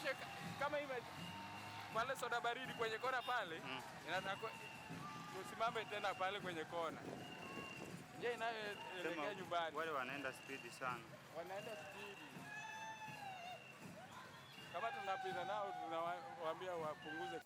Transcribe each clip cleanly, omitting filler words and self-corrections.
Usipishe kama pale soda baridi kwenye kona pale, inataka usimame tena pale kwenye kona. Njia inayoelekea nyumbani. Wale wanaenda speed sana. Wanaenda speed. Kama tunapita nao tunawaambia wapunguze.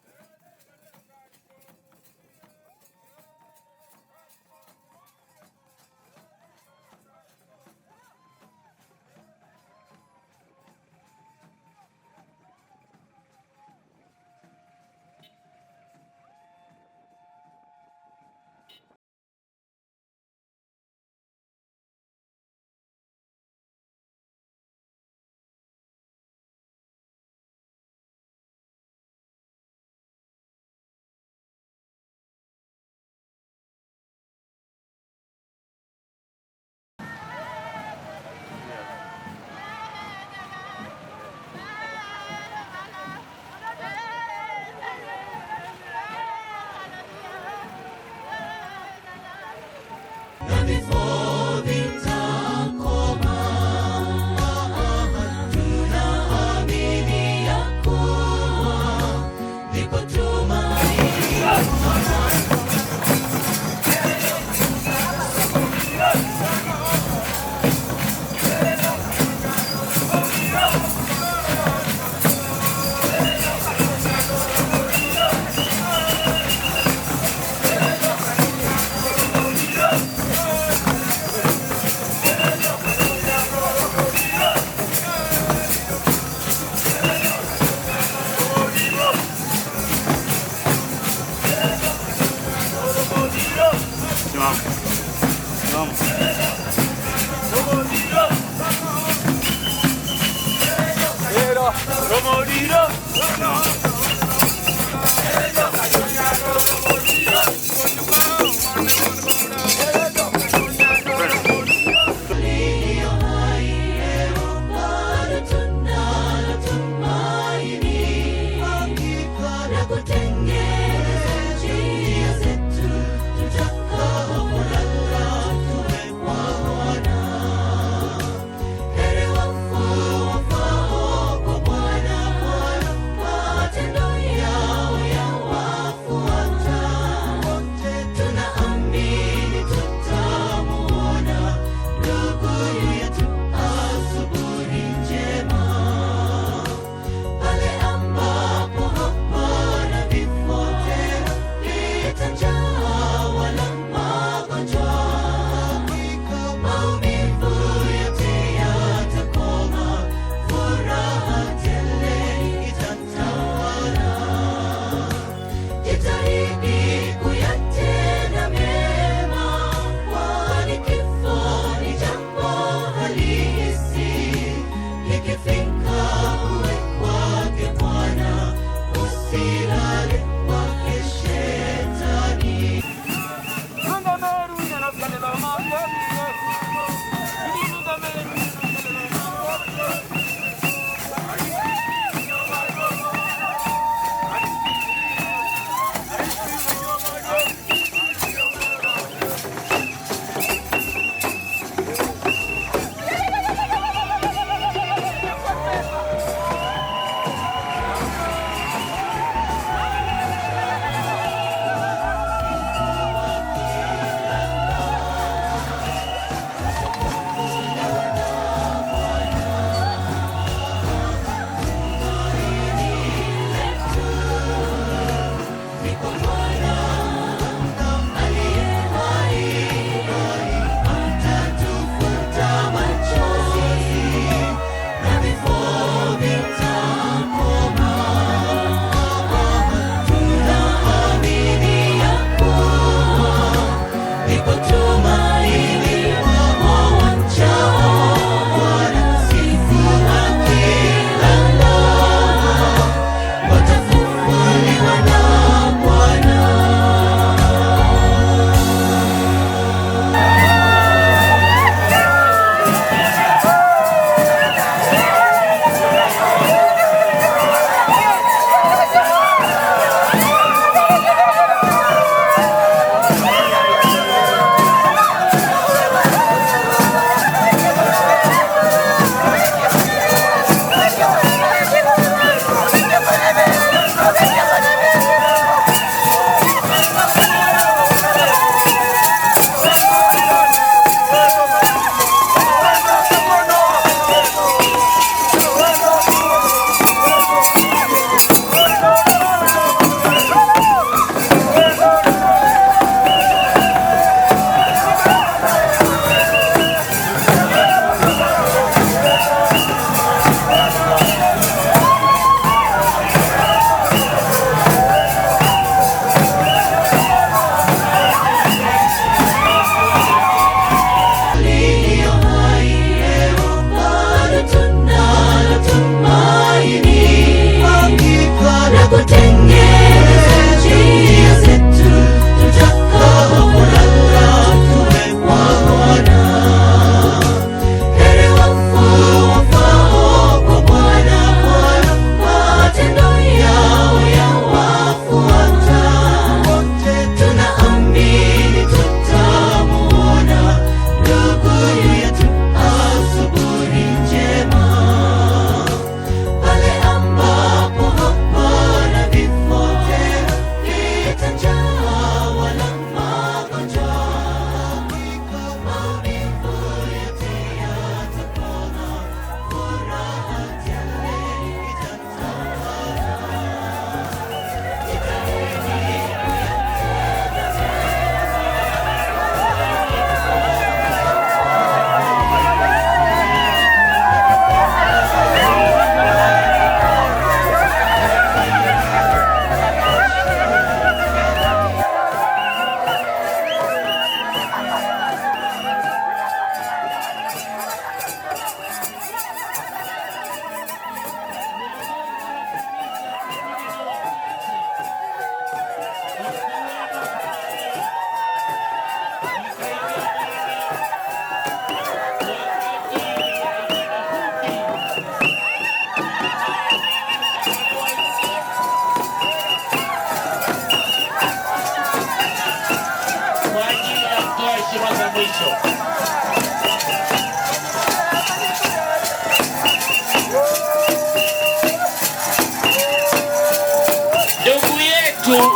Ndugu yetu,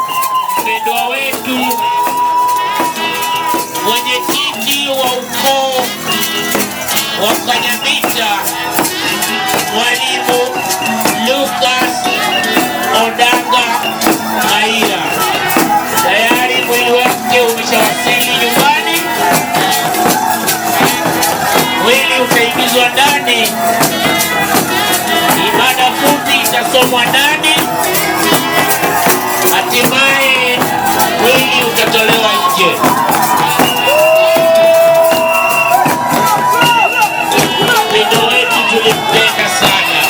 mpendwa wetu, mwenyekiti wa ukoo wa Kanyamita, Mwalimu Lucas Odanga Maira, tayari mwili wake umeshawasili nyumbani. Mwili utaingizwa ndani, ibada fupi itasomwa ndani, hatimaye mwili utatolewa nje. Mpendwa wetu tulimpenda sana.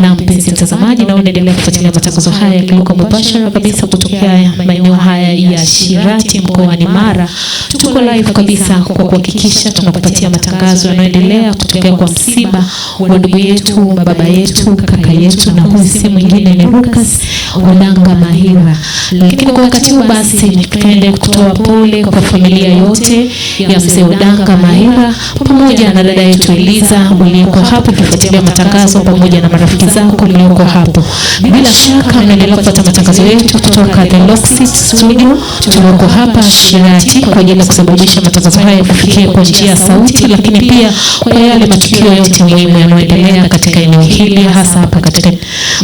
Na mpenzi mtazamaji, na unaendelea kufuatilia matangazo haya yakiruka mubashara kabisa kutokea maeneo haya ya Shirati mkoani Mara. Tuko live kabisa kwa kuhakikisha tunakupatia matangazo yanayoendelea kutokea kwa msiba wa ndugu yetu, baba yetu, kaka yetu, na huyu si mwingine ni Lucas Odanga Mahira. Lakini kwa wakati huu basi nipende kutoa pole kwa familia yote ya mzee Odanga Mahira pamoja na dada yetu Eliza mlioko hapo kufuatilia matangazo pamoja na marafiki zako mlioko hapo. Bila shaka mnaendelea kupata matangazo yetu kutoka The Locksit Studio. Tuko hapa Shirati kwa ajili ya kusababisha matangazo haya kufikia kwa njia ya sauti, lakini pia kwa yale matukio yote muhimu yanayoendelea katika eneo hili, hasa hapa katika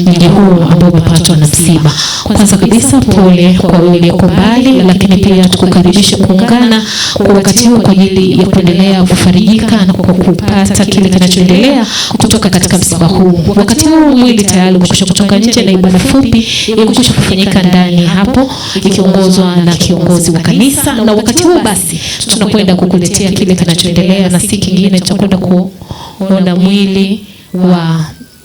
mji huu ambao umepatwa na msiba. Kwanza kabisa pole kwa wale walioko mbali, lakini pia tukukaribisha kuungana kwa wakati huu kwa ajili ya kuendelea kufarijika na kwa kupata kile kinachoendelea kutoka katika msiba huu. Wakati huu mwili tayari umekwisha kutoka nje na ibada fupi imekwisha kufanyika ndani hapo ikiongozwa na kiongozi wa kanisa, na wakati huu basi tunakwenda kukuletea kile kinachoendelea, na si kingine tutakwenda kuona mwili wa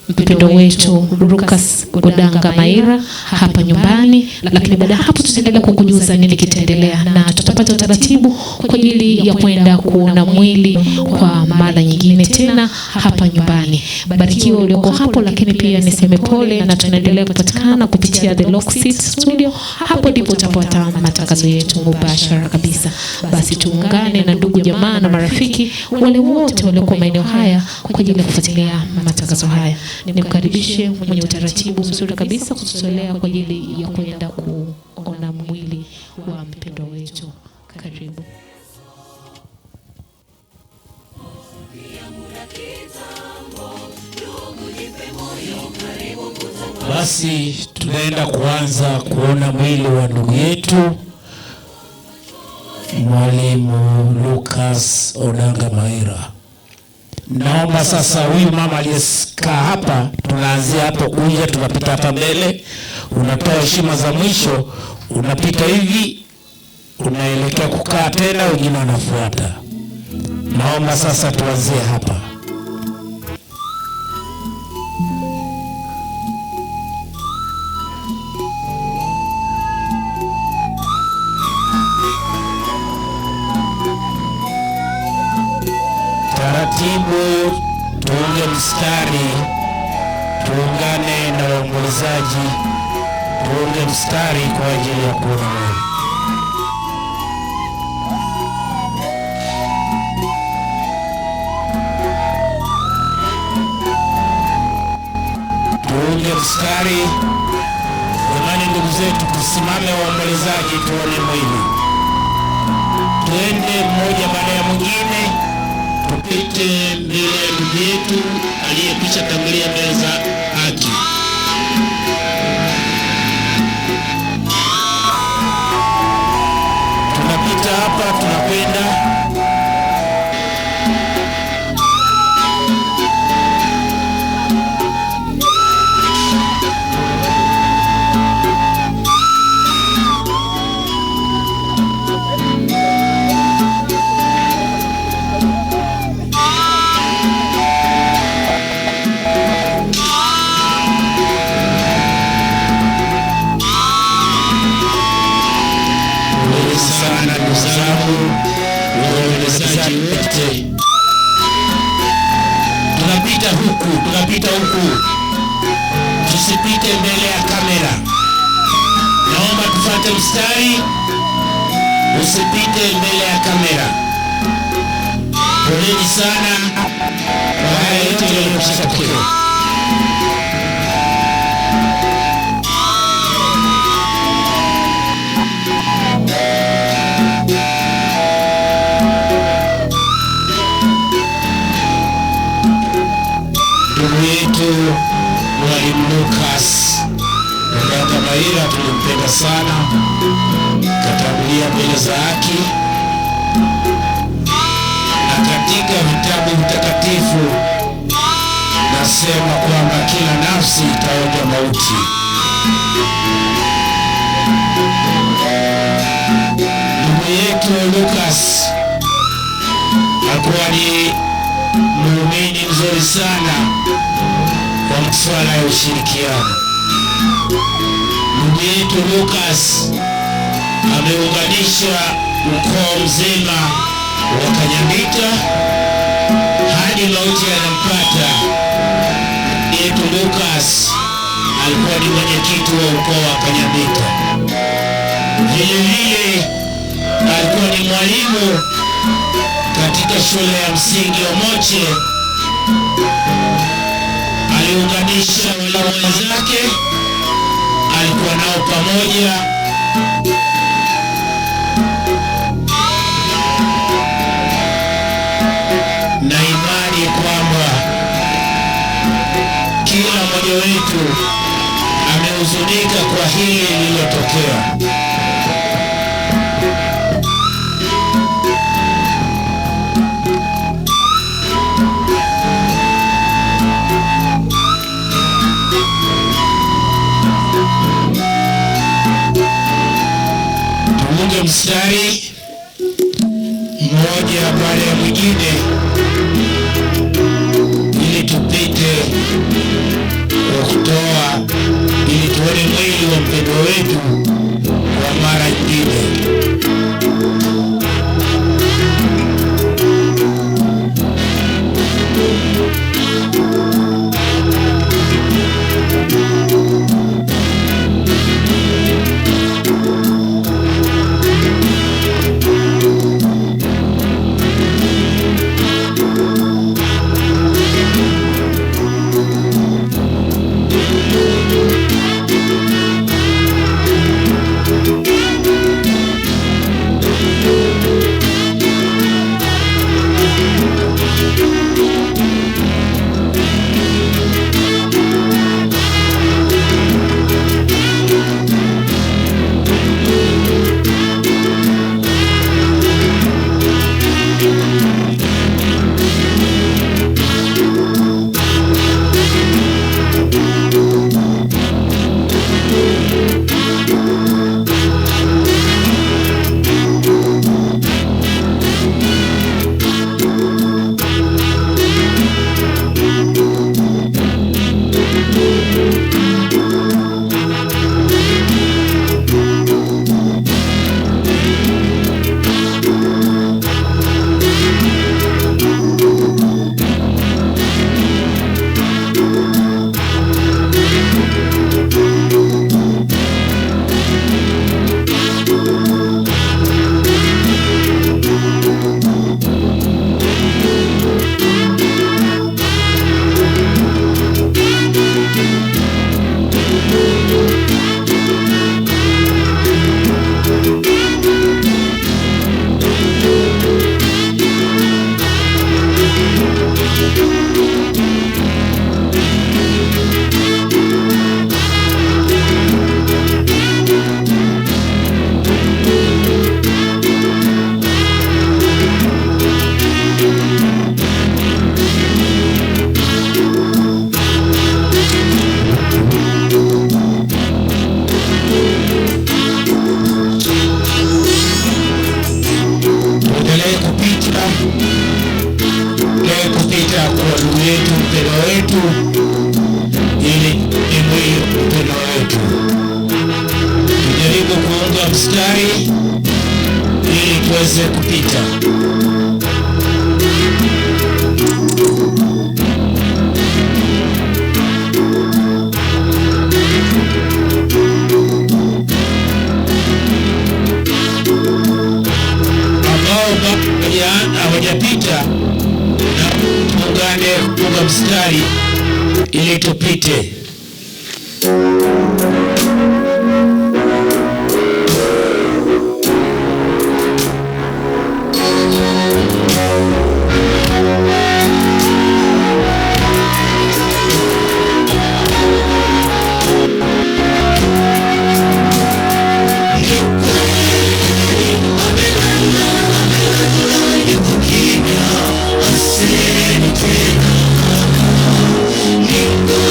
mpendo wetu Lucas Odanga Mahira hapa nyumbani, lakini baada hapo tutaendelea kukujuza nini kitaendelea, na tutapata utaratibu kwa ajili ya kwenda kuona mwili kwa mara nyingine tena hapa nyumbani. Barikiwa ulioko hapo, lakini pia niseme pole, na tunaendelea kupatikana kupitia The Locksit Studio. Hapo ndipo utapata matangazo yetu mubashara kabisa. Basi tuungane na ndugu jamaa na marafiki wale wote walioko maeneo haya kwa ajili ya kufuatilia matangazo haya. Nimkaribishe mwenye utaratibu mzuri kabisa kututolea kwa ajili ya kwenda kuona mwili wa mpendwa wetu. Karibu. Basi tunaenda kuanza kuona mwili wa ndugu yetu Mwalimu Lucas Odanga Mahira. Naomba sasa huyu mama aliyekaa hapa, tunaanzia hapo kuja, tunapita hapa mbele, unatoa heshima za mwisho, unapita hivi, unaelekea kukaa tena, wengine wanafuata. Naomba sasa tuanzie hapa. Taratibu tuunge mstari, tuungane na waombolezaji, tuunge mstari kwa ajili ya kuona mwili. Tuunge mstari. Jamani ndugu zetu, tusimame waombolezaji, tuone mwili. Twende mmoja baada ya mwingine. Tupite mbele ya ndugu yetu aliyekwisha tangulia mbele za haki. Tunapita hapa, tunakwenda. Tunapita huku, tusipite mbele ya kamera. Naomba tufuate mstari, usipite mbele ya kamera. Poleni sana kwa haya yote yaliyotokea. Ndugu yetu Mwalimu Lucas Odanga Mahira tulimpenda sana, katangulia mbele za haki, na katika vitabu vitakatifu nasema kwamba kila nafsi itaonja mauti. Ndugu yetu Lucas alikuwa ni muumini mzuri sana, kwa wa masuala ya ushirikiano. Ndugu yetu Lucas ameunganisha ukoo mzima wa Kanyambita hadi mauti yanampata. Yetu Lucas alikuwa ni mwenyekiti wa ukoo wa Kanyambita. Vile vile alikuwa ni mwalimu katika shule ya msingi wa Moche. Aliunganisha walimu wenzake, alikuwa nao pamoja. Na imani kwamba kila mmoja wetu amehuzunika kwa hili lililotokea. Tuunge mstari mmoja baada ya mwingine ili tupite kwa kutoa, ili tuone mwili wa mpendwa wetu kwa mara nyingine. kupita kwa ndugu yetu mpendwa wetu, ili imwe mpendwa wetu. Tujaribu kuunga mstari ili tuweze kupita. Hawajapita na tuungane kuunga mstari ili tupite. Ningu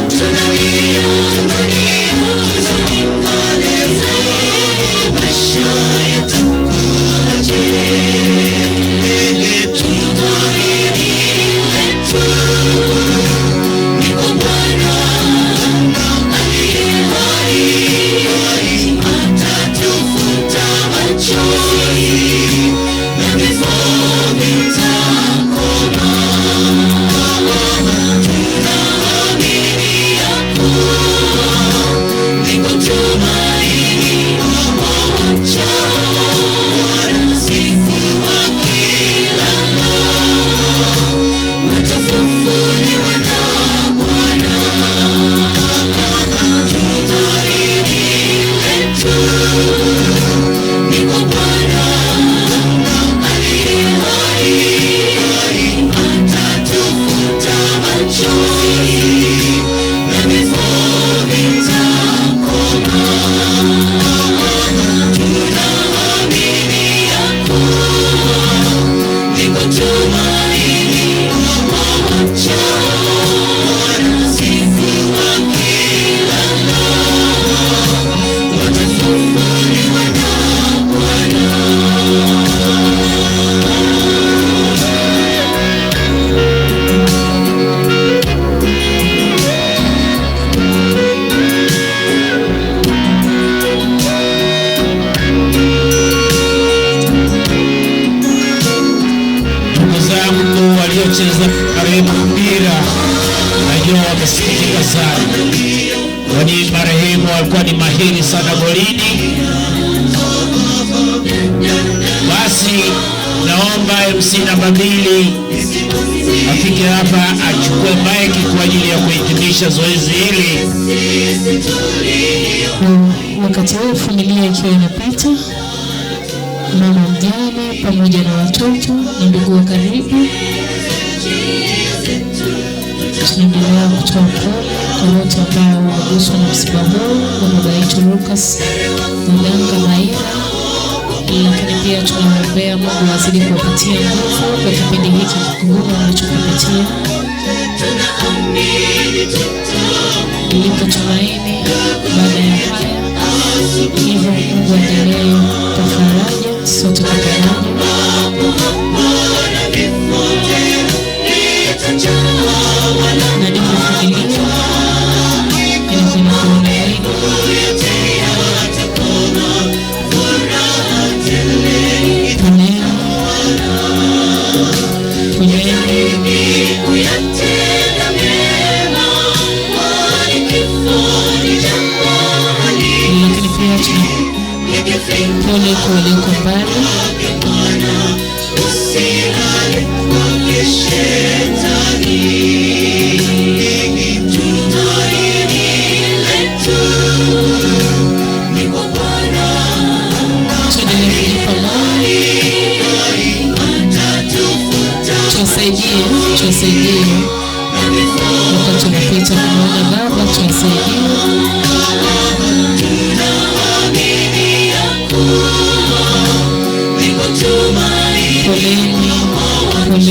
tunaingia kwenye waliocheza karibu mpira, najua wamesikitika sana, kwani marehemu alikuwa ni mahiri sana golini. Basi naomba MC namba 2 afike hapa achukue maiki kwa ajili ya kuhitimisha zoezi hili. Wakati huu familia ikiwa inapita, mama mjane pamoja na watoto na ndugu wa karibu, tunaendelea kutoa pole kwa wote ambao wameguswa na msiba huu wa baba yetu Lucas Odanga Maira, lakini pia tunaombea Mungu azidi kuwapatia nguvu kwa kipindi hiki kigumu wanachopitia. Lipo tumaini baada ya haya, hivyo Mungu aendelee kwa faraja sote kwa pamoja. Na ndipo familia inakwenda kuona lakini pia pole kwa walioko mbali. Tuwasaidie wakati tunapita kumwona baba, tuwasaidie. Poleni, poleni.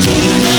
Tuna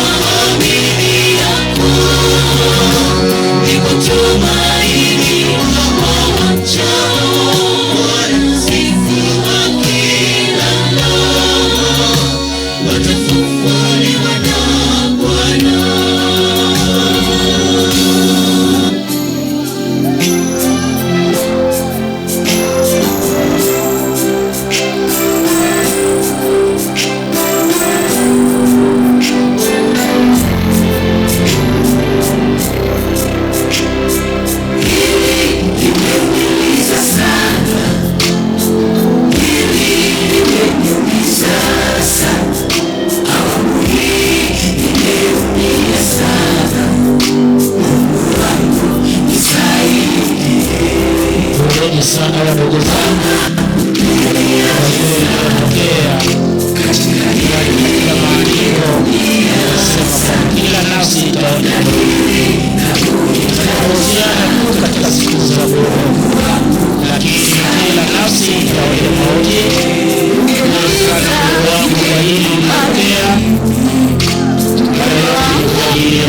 tutahusiana tu katika siku za Mungu, lakini kila nafsi itaoja mauti. Sana Mungu wangu kwa hili nipokea kwa hili ya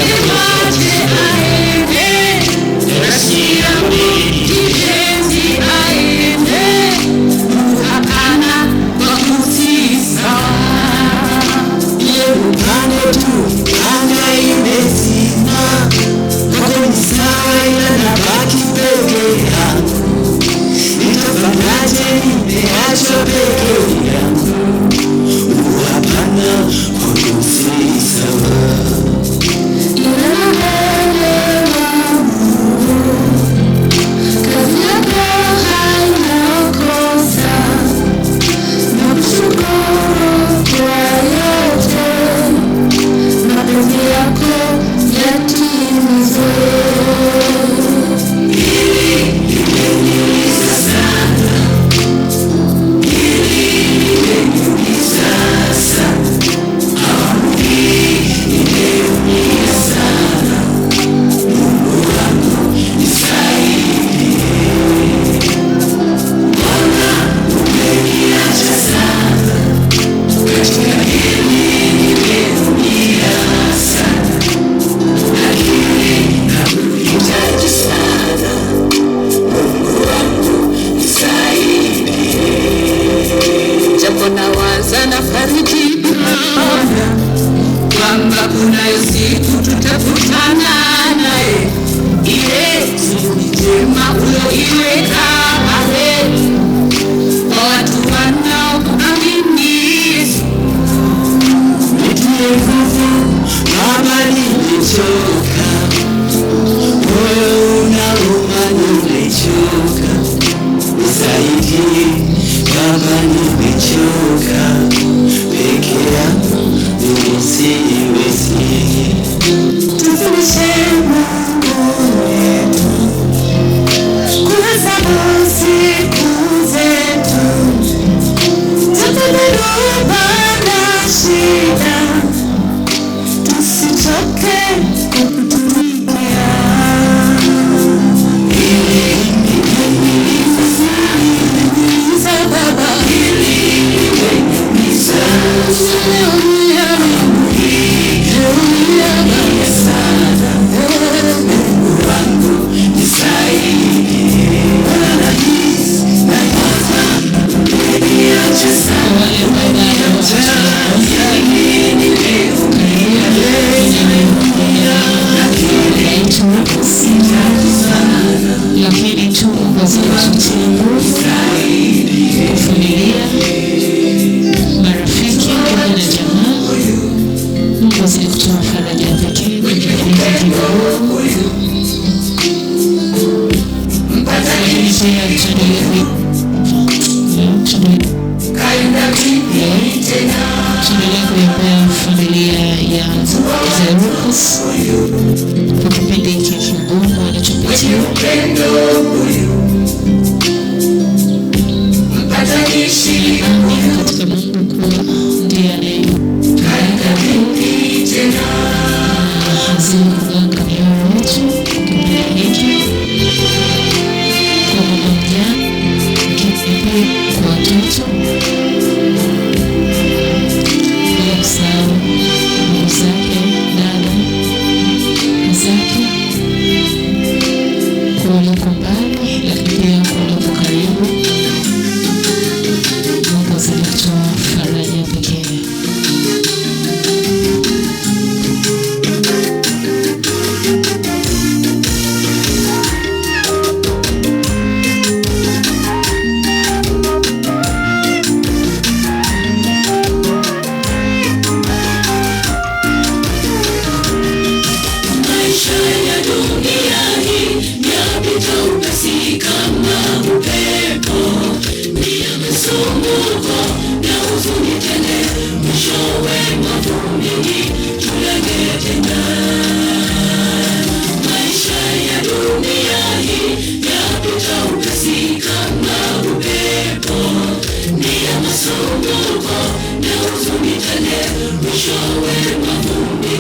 Mwishowe mavumbi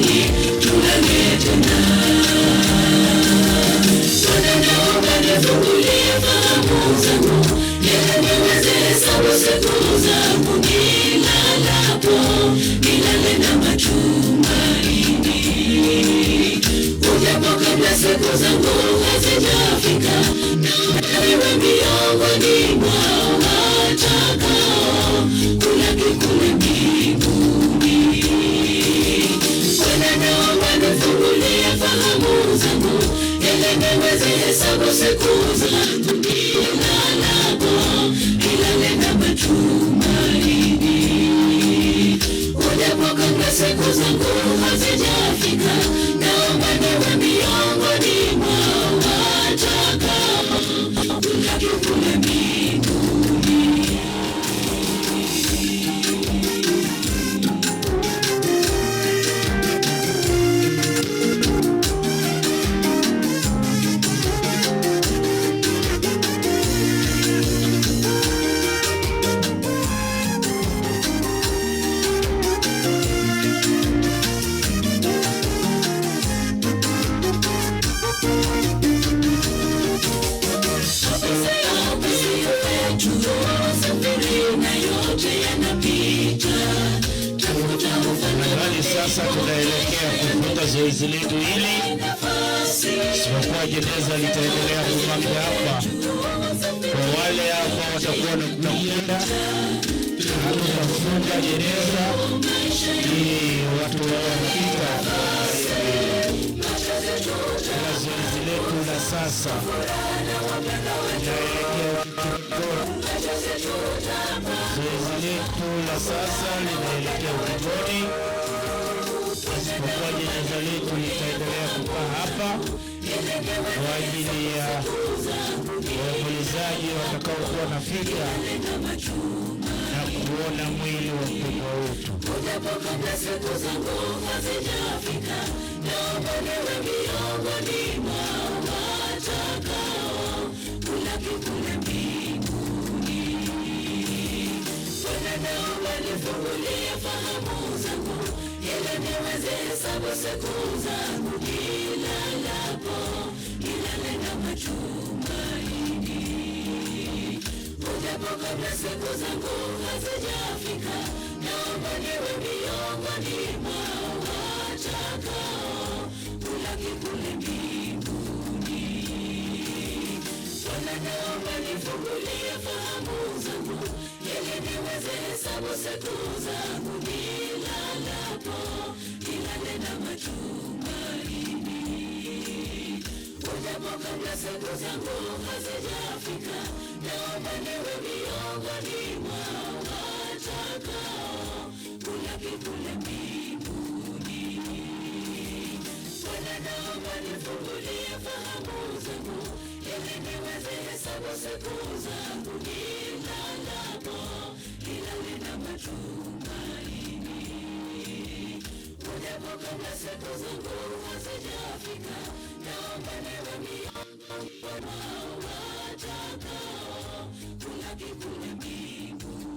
tunang'eta. Sasa tunaelekea kufunga zoezi letu hili. Sipokuwa jeneza litaendelea kumwaga hapa. Kwa wale ambao watakuwa wanakwenda, hatutafunga jeneza ili watu wanapita. Zoezi letu la sasa linaelekea ukingoni. Zoezi letu la sasa linaelekea ukingoni. Kwa jeneza letu litaendelea kukaa hapa kwa ajili ya waombolezaji watakaokuwa nafika na kuona mwili wa mpendwa wetu. Kula kikule mbingu.